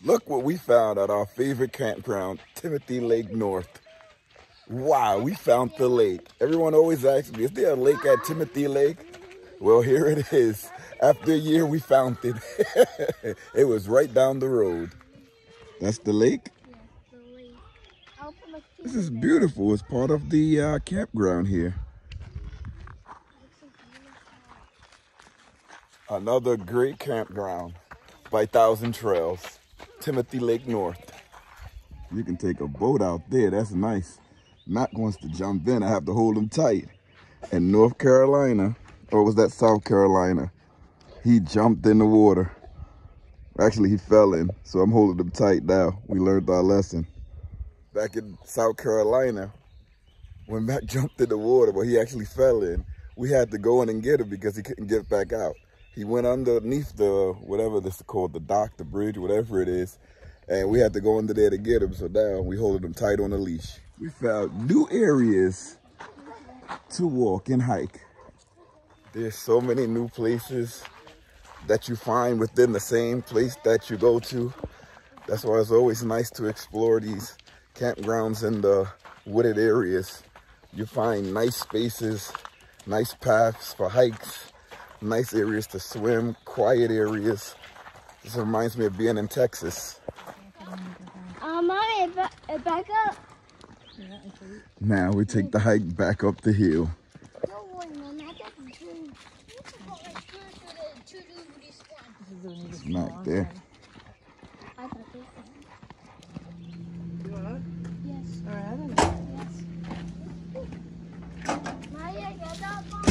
Look what we found at our favorite campground, Timothy Lake North. Wow, we found the lake. Everyone always asks me, is there a lake at Timothy Lake? Well, here it is. After a year, we found it. It was right down the road. That's the lake? Yeah, the lake. This is beautiful. It's part of the campground here. Another great campground by Thousand Trails, Timothy Lake North. You can take a boat out there. That's nice. Matt wants to jump in. I have to hold him tight. In North Carolina, or was that South Carolina? He jumped in the water. Actually, he fell in, so I'm holding him tight now. We learned our lesson. Back in South Carolina, when Matt jumped in the water, but he actually fell in, we had to go in and get him because he couldn't get back out. He went underneath the, whatever this is called, the dock, the bridge, whatever it is, and we had to go under there to get him, so now we holding him tight on a leash. We found new areas to walk and hike. There's so many new places that you find within the same place that you go to. That's why it's always nice to explore these campgrounds in the wooded areas. You find nice spaces, nice paths for hikes, nice areas to swim, quiet areas. This reminds me of being in Texas. Mommy, back up. Now we take the hike back up the hill. It's back there. You want? Yes. All right, I don't know. Yes. Maya, get up on.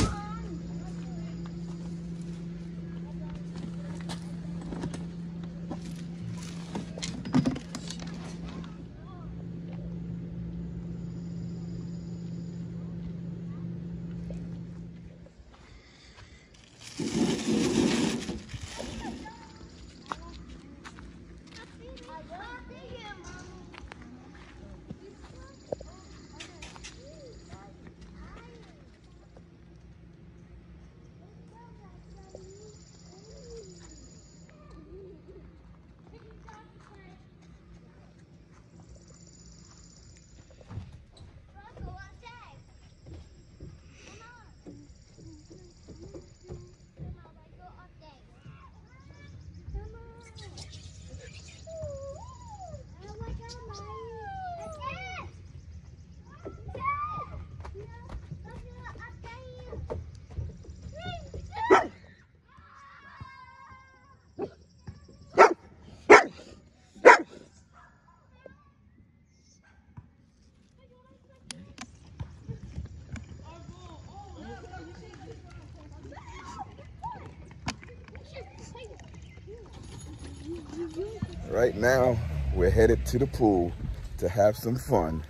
Right now, we're headed to the pool to have some fun.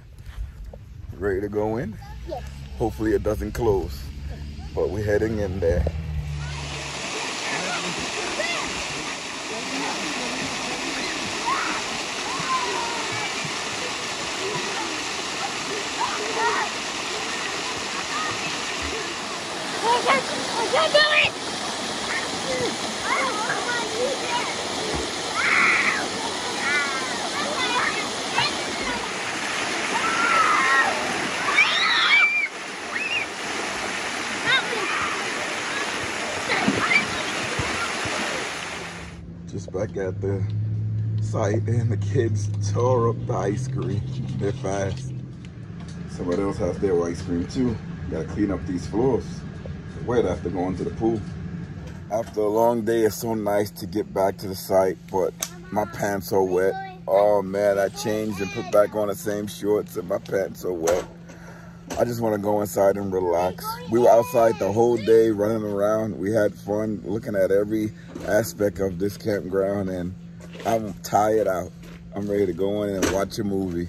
Ready to go in? Yes. Hopefully it doesn't close, but we're heading in there. I can't do it! Just back at the site, and the kids tore up the ice cream. They're fast. Somebody else has their ice cream too. Gotta clean up these floors. It's wet after going to the pool. After a long day, it's so nice to get back to the site, but my pants are wet. Oh man, I changed and put back on the same shorts and my pants are wet. I just want to go inside and relax. We were outside the whole day running around. We had fun looking at every aspect of this campground, and I'm tired out. I'm ready to go in and watch a movie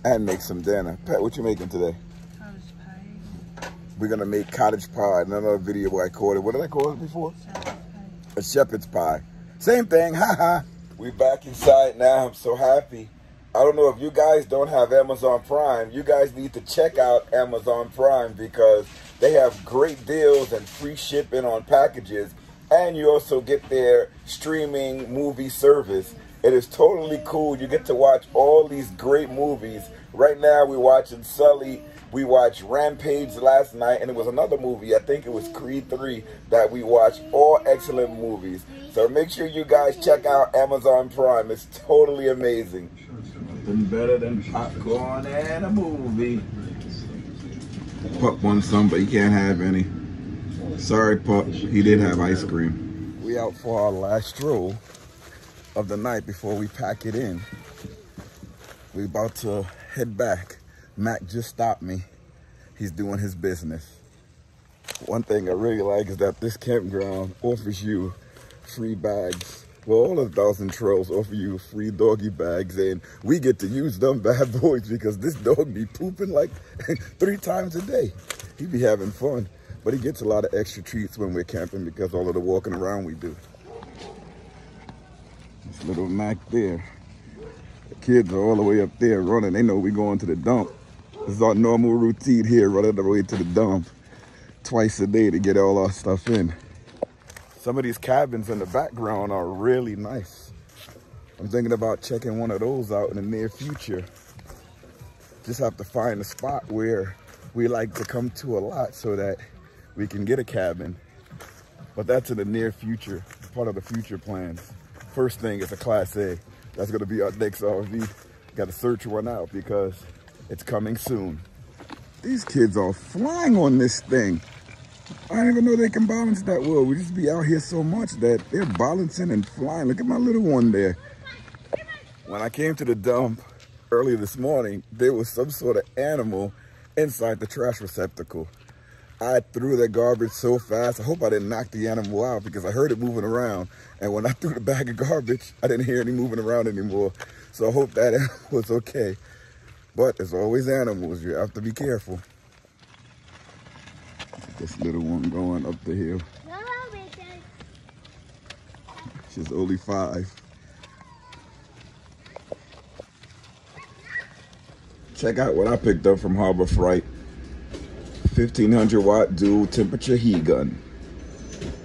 and make some dinner. Pat, what you making today? Cottage pie. We're gonna make cottage pie. Another video where I called it. What did I call it before? Shepherd's pie. A shepherd's pie. Same thing, haha. We back inside now. I'm so happy. I don't know if you guys don't have Amazon Prime. You guys need to check out Amazon Prime because they have great deals and free shipping on packages. and you also get their streaming movie service. It is totally cool. You get to watch all these great movies. Right now we're watching Sully. We watched Rampage last night, and it was another movie, I think it was Creed 3, that we watched. All excellent movies. So make sure you guys check out Amazon Prime. It's totally amazing. Nothing better than popcorn and a movie. Pup wants some, but he can't have any. Sorry, Pup. He did have ice cream. We out for our last stroll of the night before we pack it in. We about to head back. Mac just stopped me. He's doing his business. One thing I really like is that this campground offers you free bags. Well, all of the 1,000 trails offer you free doggy bags, and we get to use them bad boys because this dog be pooping like 3 times a day. He be having fun, but he gets a lot of extra treats when we're camping because all of the walking around we do. This little Mac there. The kids are all the way up there running. They know we going to the dump. This is our normal routine here, running the way to the dump twice a day to get all our stuff in. Some of these cabins in the background are really nice. I'm thinking about checking one of those out in the near future. Just have to find a spot where we like to come to a lot so that we can get a cabin. But that's in the near future, part of the future plans. First thing is a Class A. That's gonna be our next RV. Gotta search one out because it's coming soon. These kids are flying on this thing. I didn't even know they can balance that well. We just be out here so much that they're balancing and flying. Look at my little one there. When I came to the dump earlier this morning, there was some sort of animal inside the trash receptacle. I threw that garbage so fast. I hope I didn't knock the animal out because I heard it moving around. And when I threw the bag of garbage, I didn't hear any moving around anymore. So I hope that animal was okay. But there's always animals. You have to be careful. This little one going up the hill. She's only 5. Check out what I picked up from Harbor Freight. 1500 watt dual temperature heat gun.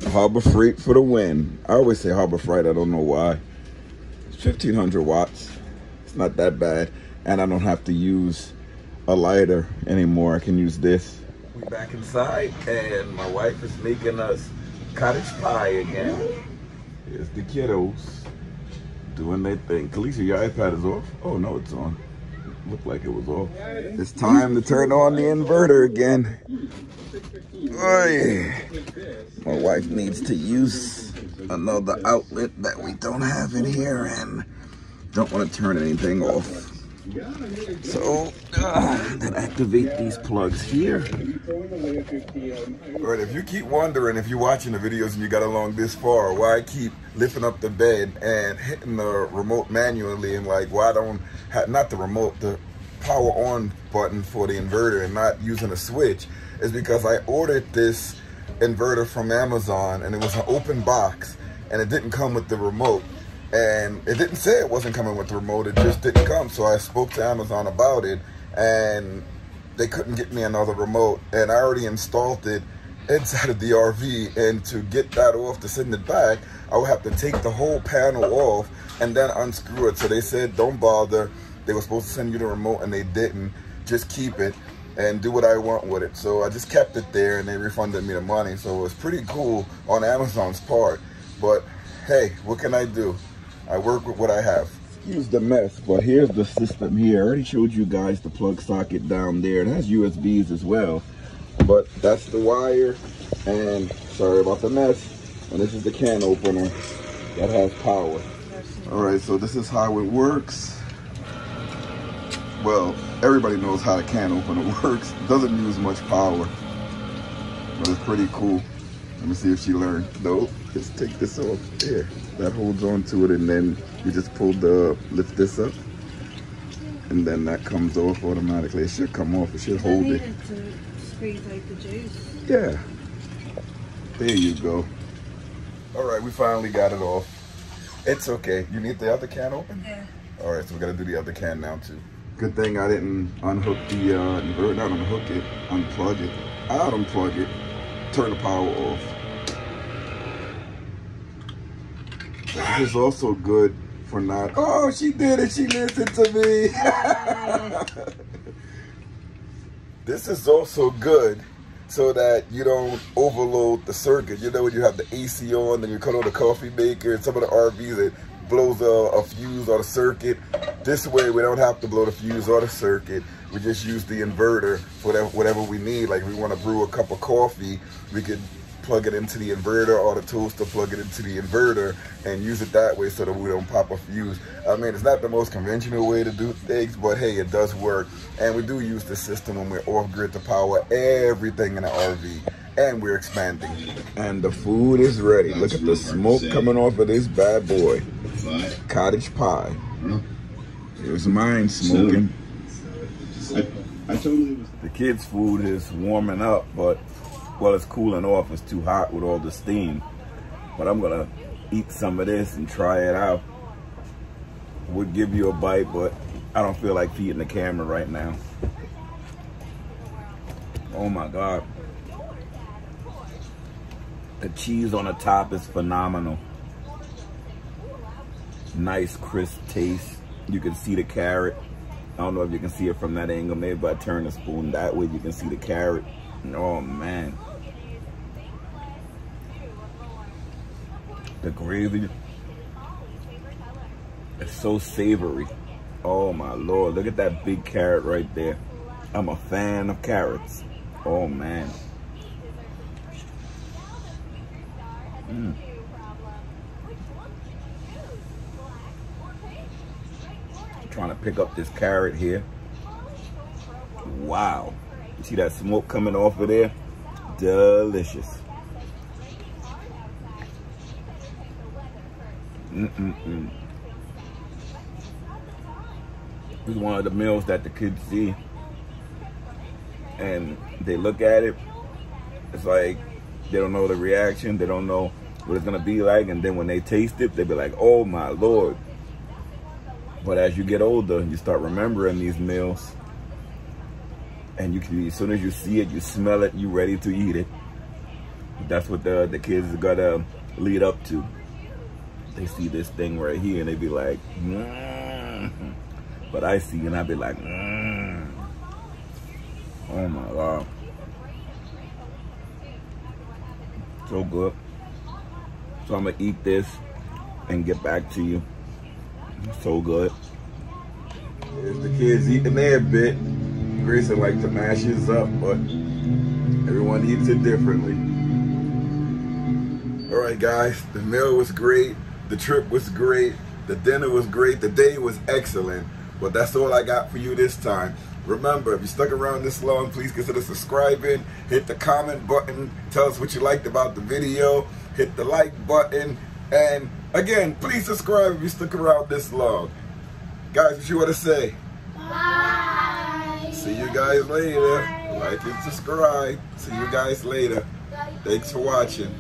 Harbor Freight for the win. I always say Harbor Freight, I don't know why. It's 1500 watts. It's not that bad. And I don't have to use a lighter anymore. I can use this. We're back inside and my wife is making us cottage pie again. Here's the kiddos doing their thing. Kalisha, your iPad is off? Oh no, it's on. Looked like it was off. It's time to turn on the inverter again. Oy. My wife needs to use another outlet that we don't have in here and don't want to turn anything off. So, then activate these plugs here. Alright, if you keep wondering, if you're watching the videos and you got along this far, why I keep lifting up the bed and hitting the remote manually and like, why I don't have, not the remote, the power on button for the inverter and not using a switch, is because I ordered this inverter from Amazon and it was an open box and it didn't come with the remote. And it didn't say it wasn't coming with the remote, it just didn't come. So I spoke to Amazon about it and they couldn't get me another remote. And I already installed it inside of the RV, and to get that off, to send it back, I would have to take the whole panel off and then unscrew it. So they said, don't bother. They were supposed to send you the remote and they didn't. Just keep it and do what I want with it. So I just kept it there and they refunded me the money. So it was pretty cool on Amazon's part. But hey, what can I do? I work with what I have. Excuse the mess, but here's the system here. I already showed you guys the plug socket down there. It has USBs as well, but that's the wire. And sorry about the mess. And this is the can opener that has power. All right, so this is how it works. Well, everybody knows how a can opener works. It doesn't use much power, but it's pretty cool. Let me see if she learned. Nope, just take this off. There, that holds on to it, and then you just lift this up, and then that comes off automatically. It should come off. It should hold it. To squeeze out the juice. Yeah. There you go. All right, we finally got it off. It's okay. You need the other can open? Yeah. All right, so we got to do the other can now too. Good thing I didn't unhook the inverter. Not unhook it, unplug it. I'd unplug it. Turn the power off. This is also good for not. Oh, she did it. She listened to me. This is also good so that you don't overload the circuit. You know, when you have the AC on, then you cut on the coffee maker and some of the RVs, it blows a fuse or the circuit. This way, we don't have to blow the fuse or the circuit. We just use the inverter for whatever we need. Like if we want to brew a cup of coffee, we could plug it into the inverter, or the toaster, plug it into the inverter and use it that way so that we don't pop a fuse. I mean, it's not the most conventional way to do things, but hey, it does work. And we do use the system when we're off grid to power everything in the RV, and we're expanding. And the food is ready. Look at the smoke coming off of this bad boy. Cottage pie. Here's mine smoking. The kids' food is warming up, but well, it's cooling off. It's too hot with all the steam. But I'm gonna eat some of this and try it out. Would give you a bite, but I don't feel like feeding the camera right now. Oh my God. The cheese on the top is phenomenal. Nice crisp taste. You can see the carrot. I don't know if you can see it from that angle. Maybe if I turn the spoon that way, you can see the carrot. Oh man. The gravy is so savory. Oh my Lord, look at that big carrot right there. I'm a fan of carrots. Oh man. Trying to pick up this carrot here. Wow. You see that smoke coming off of there? Delicious. This is one of the meals that the kids see and they look at it. It's like they don't know the reaction. They don't know what it's gonna be like. And then when they taste it, they be like, oh my Lord. But as you get older, you start remembering these meals. And you can, as soon as you see it, you smell it, you ready to eat it. That's what the kids gotta lead up to. They see this thing right here and they be like, but I see and I be like, oh my God. So good. So I'm gonna eat this and get back to you. So good. There's the kids eating their bit. Grayson like to mash his up, but everyone eats it differently. All right, guys, the meal was great. The trip was great. The dinner was great. The day was excellent. But that's all I got for you this time. Remember, if you stuck around this long, please consider subscribing. Hit the comment button. Tell us what you liked about the video. Hit the like button. And again, please subscribe if you stuck around this long. Guys, what you want to say? Bye. See you guys later. Like and subscribe. See you guys later. Thanks for watching.